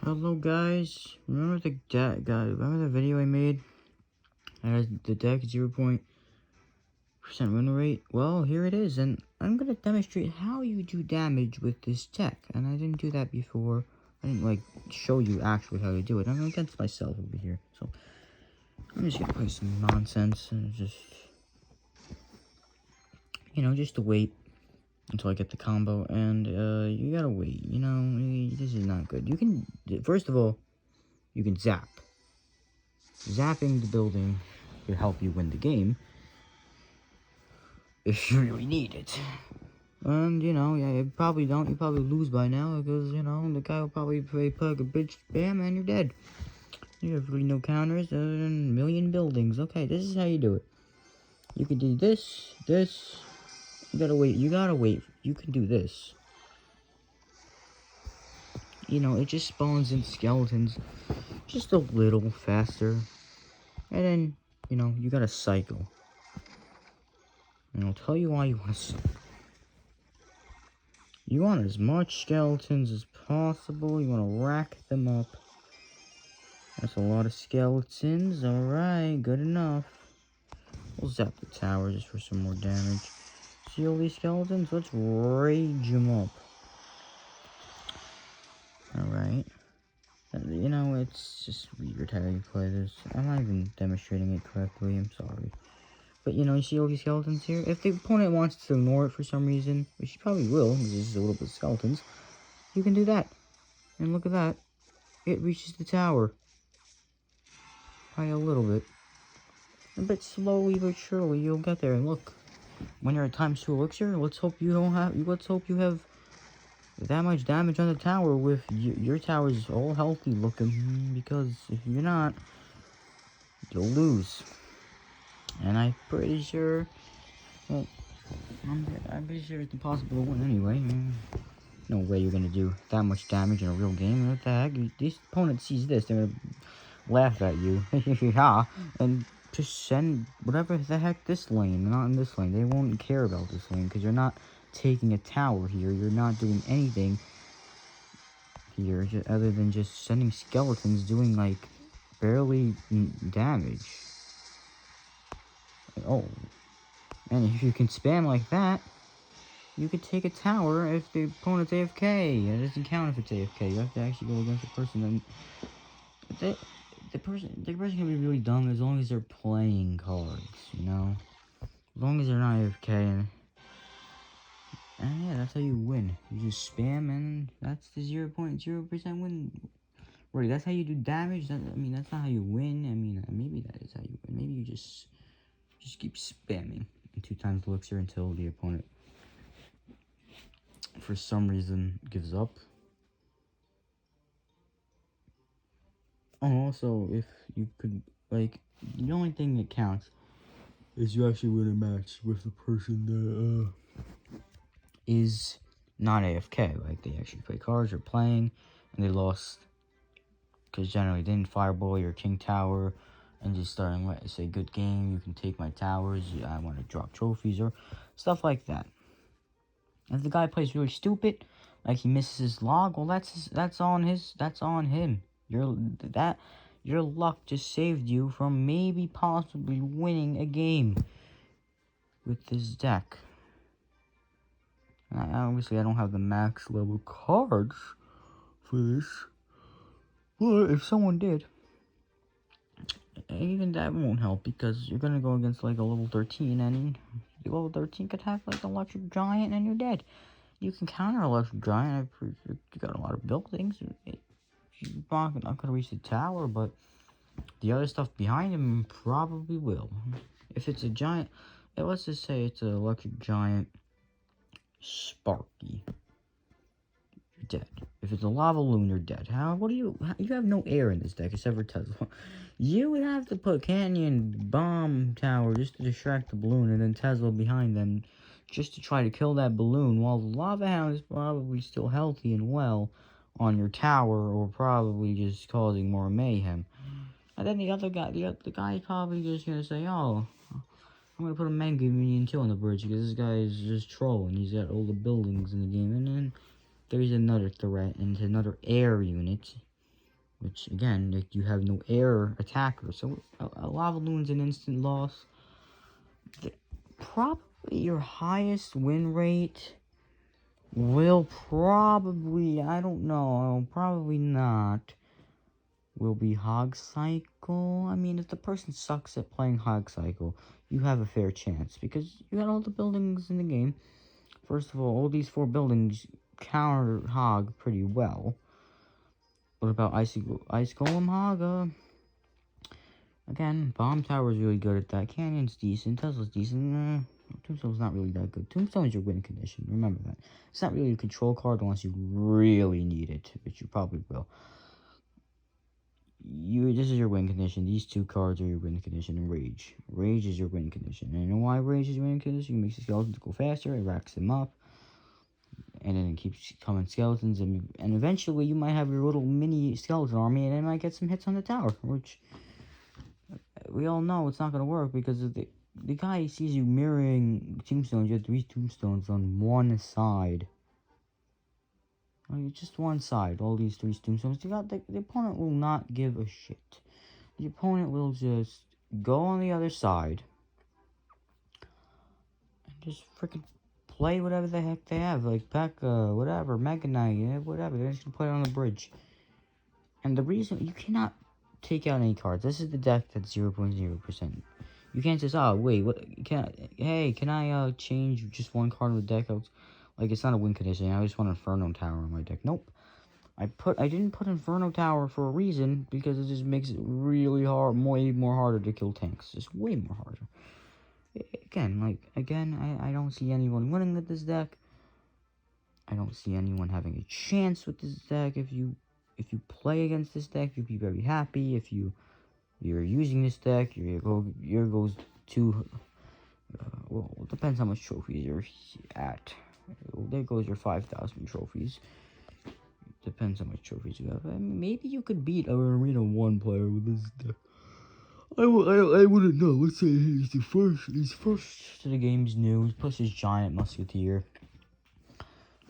Hello guys, remember the remember the video I made? I had the deck 0% win rate? Well, here it is, and I'm gonna demonstrate how you do damage with this deck. And I didn't do that before. I didn't show you actually how to do it. I'm against myself over here, so I'm just gonna play some nonsense and just just to wait until I get the combo. And you gotta wait. This is not good. You can first of all, you can zap. Zapping the building could help you win the game if you really need it. And, yeah, you probably don't. You probably lose by now because, the guy will probably play plug a bitch spam and you're dead. You have really no counters other than a million buildings. Okay, this is how you do it. You can do this. You gotta wait. You can do this. It just spawns in skeletons just a little faster. And then, you gotta cycle. And I'll tell you why you want to cycle. You want as much skeletons as possible. You want to rack them up. That's a lot of skeletons. Alright, good enough. We'll zap the tower just for some more damage. See all these skeletons? Let's rage them up. Alright. It's just weird how you play this. I'm not even demonstrating it correctly. I'm sorry. But, you see all these skeletons here? If the opponent wants to ignore it for some reason, which he probably will, because this is a little bit of skeletons, you can do that. And look at that. It reaches the tower. By a little bit. But slowly but surely you'll get there. And look, when you're at ×2 elixir, let's hope you have that much damage on the tower with your tower's all healthy looking, because if you're not, you'll lose. And I'm pretty sure, well, I'm pretty sure it's impossible to win anyway. No way you're gonna do that much damage in a real game. What the heck? This opponent sees this, they're gonna laugh at you, and just send whatever the heck this lane, not in this lane. They won't care about this lane, because you're not taking a tower here. You're not doing anything here, other than just sending skeletons doing, barely damage. Oh, and if you can spam like that, you could take a tower if the opponent's AFK. It doesn't count if it's AFK. You have to actually go against the person. And the person can be really dumb as long as they're playing cards, As long as they're not AFK, and yeah, that's how you win. You just spam, and that's the 0.0% win. Right, that's how you do damage. That's not how you win. Maybe that is how you win. Maybe you just keep spamming 2 times elixir until the opponent, for some reason, gives up. Oh, also, if you could, the only thing that counts is you actually win a match with the person that, is not AFK. They actually play cards or playing, and they lost, because generally they didn't fireball your king tower, and just starting, say, good game, you can take my towers, I want to drop trophies, or stuff like that. If the guy plays really stupid, he misses his log, well, that's on him. Your luck just saved you from maybe possibly winning a game with this deck. Obviously, I don't have the max level cards for this, but if someone did, even that won't help, because you're gonna go against a level 13, and the level 13 could have electric giant, and you're dead. You can counter electric giant. You got a lot of buildings. You're not gonna reach the tower, but the other stuff behind him probably will. If it's a giant, let's just say it's an electric giant Sparky, you're dead. If it's a lava loon, you're dead. You have no air in this deck except for Tesla. You would have to put Canyon bomb tower just to distract the balloon, and then Tesla behind them just to try to kill that balloon, while the lava hound is probably still healthy and well on your tower, or probably just causing more mayhem. And then the other guy, the guy is probably just gonna say, oh, I'm gonna put a Mega Minion 2 on the bridge, because this guy is just trolling. He's got all the buildings in the game. And then there's another threat, and it's another air unit. which again, like, you have no air attacker, so a lava loon's an instant loss. Probably your highest win rate will probably, I don't know, probably not, will be Hog Cycle. I mean, if the person sucks at playing Hog Cycle, you have a fair chance, because you got all the buildings in the game. First of all these 4 buildings counter Hog pretty well. What about Ice Golem Hog? Again, Bomb Tower's really good at that. Canyon's decent. Tesla's decent. Tombstone's not really that good. Tombstone is your win condition. Remember that. It's not really a control card unless you really need it, which you probably will. This is your win condition. These 2 cards are your win condition. And Rage. Rage is your win condition. And you know why Rage is your win condition? It makes the skeletons go faster. It racks them up. And then it keeps coming skeletons. And eventually you might have your little mini skeleton army. And it might get some hits on the tower. Which we all know it's not going to work, because of the guy sees you mirroring tombstones. You have 3 tombstones on one side. Just one side. All these 3 tombstones. The opponent will not give a shit. The opponent will just go on the other side and just freaking play whatever the heck they have. Like P.E.K.K.A, whatever, Mega Knight, whatever. They're just going to play it on the bridge. And the reason, you cannot take out any cards. This is the deck that's 0.0%. You can't just, oh, wait, what, can I change just one card in the deck? Like, it's not a win condition. I just want Inferno Tower in my deck. Nope. I didn't put Inferno Tower for a reason, because it just makes it really hard, way more harder to kill tanks. Just way more harder. Again, I don't see anyone winning with this deck. I don't see anyone having a chance with this deck. If you play against this deck, you'll be very happy. If you're using this deck, here goes to, well, it depends how much trophies you're at. Well, there goes your 5,000 trophies. Depends how much trophies you have. I mean, maybe you could beat an Arena 1 player with this deck. I wouldn't know. Let's say he's first to the game's new, plus his Giant Musketeer.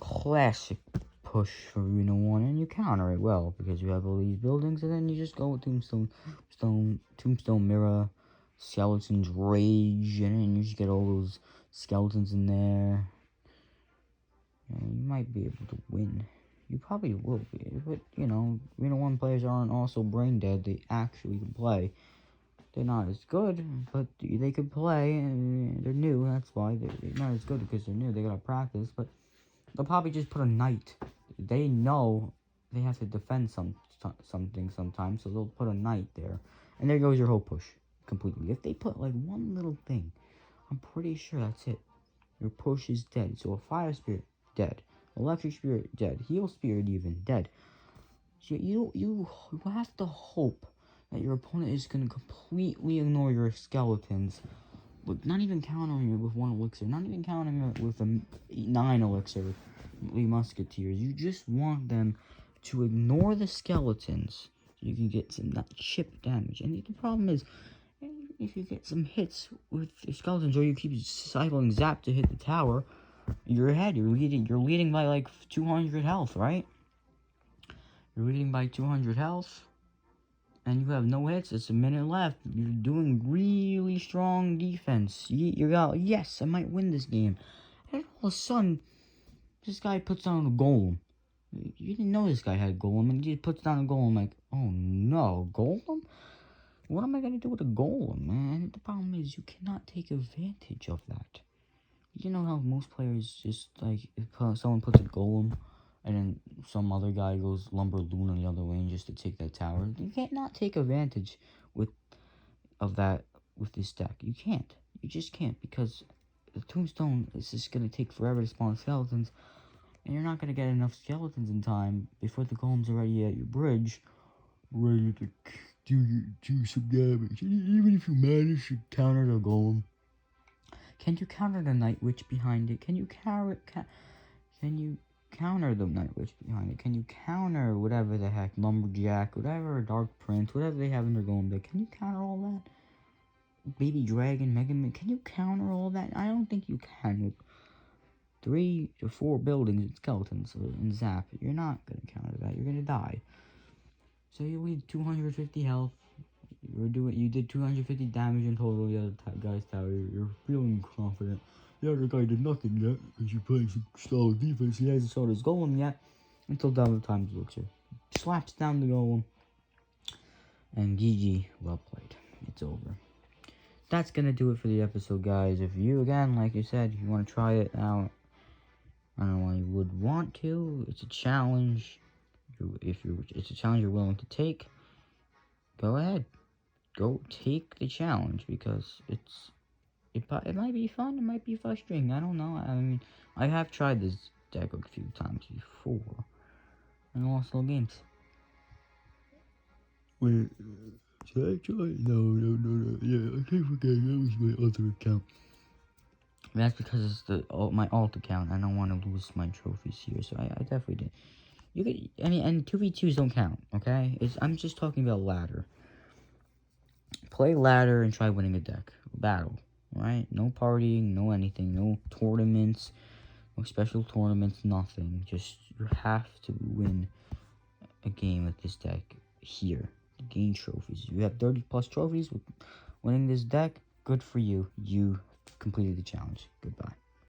Classic push for Arena 1, and you counter it well, because you have all these buildings, and then you just go with Tombstone Mirror, Skeleton's Rage, and then you just get all those skeletons in there. And you might be able to win. You probably will be, but, Arena 1 players aren't also brain dead. They actually can play. They're not as good, but they could play, and they're new. That's why they're not as good, because they're new. They gotta practice, but they'll probably just put a knight. They know they have to defend something sometimes, so they'll put a knight there. And there goes your whole push completely. If they put like one little thing, I'm pretty sure that's it. Your push is dead. So a Fire Spirit, dead. Electric Spirit, dead. Heal Spirit, even, dead. So you have to hope that your opponent is going to completely ignore your skeletons. Look, not even countering it with 1 elixir, not even countering it with a 9 elixir musketeers. You just want them to ignore the skeletons so you can get some chip damage. And the problem is, if you get some hits with the skeletons, or you keep cycling zap to hit the tower, you're ahead. You're leading by like 200 health, right? You're leading by 200 health, and you have no hits. It's a minute left. You're doing really strong defense. You're out. Yes, I might win this game. And all of a sudden, this guy puts down a golem. You didn't know this guy had a golem, and he puts down a golem. Like, oh no, golem? What am I gonna do with a golem, man? The problem is you cannot take advantage of that. You know how most players just, like, if someone puts a golem, and then some other guy goes Lumber Loon on the other lane just to take that tower. You can't not take advantage of that with this deck. You can't. You just can't, because the Tombstone is just gonna take forever to spawn skeletons, and you're not gonna get enough skeletons in time before the golem's already at your bridge, ready to do some damage. Even if you manage to counter the golem, can you counter the Night Witch behind it? Can you counter the Night Witch behind it? Can you counter whatever the heck, Lumberjack, whatever, Dark Prince, whatever they have in their golem deck? Can you counter all that? Baby Dragon, Mega Man, can you counter all that? I don't think you can. With 3 to 4 buildings and skeletons and zap, you're not gonna counter that. You're gonna die. Say you did 250 health. You did 250 damage in total. The other guy's tower. You're feeling confident. The other guy did nothing yet because you're playing some solid defense. He hasn't shot his golem yet until double time looks here. Slaps down the golem. And GG, well played. It's over. That's gonna do it for the episode, guys. If you, again, like you said, you want to try it out, I don't know why you would want to. It's a challenge. It's a challenge you're willing to take, go ahead. Go take the challenge because it might be fun. It might be frustrating. I don't know. I mean, I have tried this deck a few times before and lost all games. Wait, should I try? No. Yeah, I keep forgetting that was my other account. That's because it's my alt account. I don't want to lose my trophies here, so I definitely did. You could, and 2v2s don't count, okay? I'm just talking about ladder. Play ladder and try winning a deck. Battle, right? No partying, no anything, no tournaments, no special tournaments, nothing. Just, you have to win a game with this deck here. Gain trophies. You have 30 plus trophies with winning this deck. Good for you. You completed the challenge. Goodbye.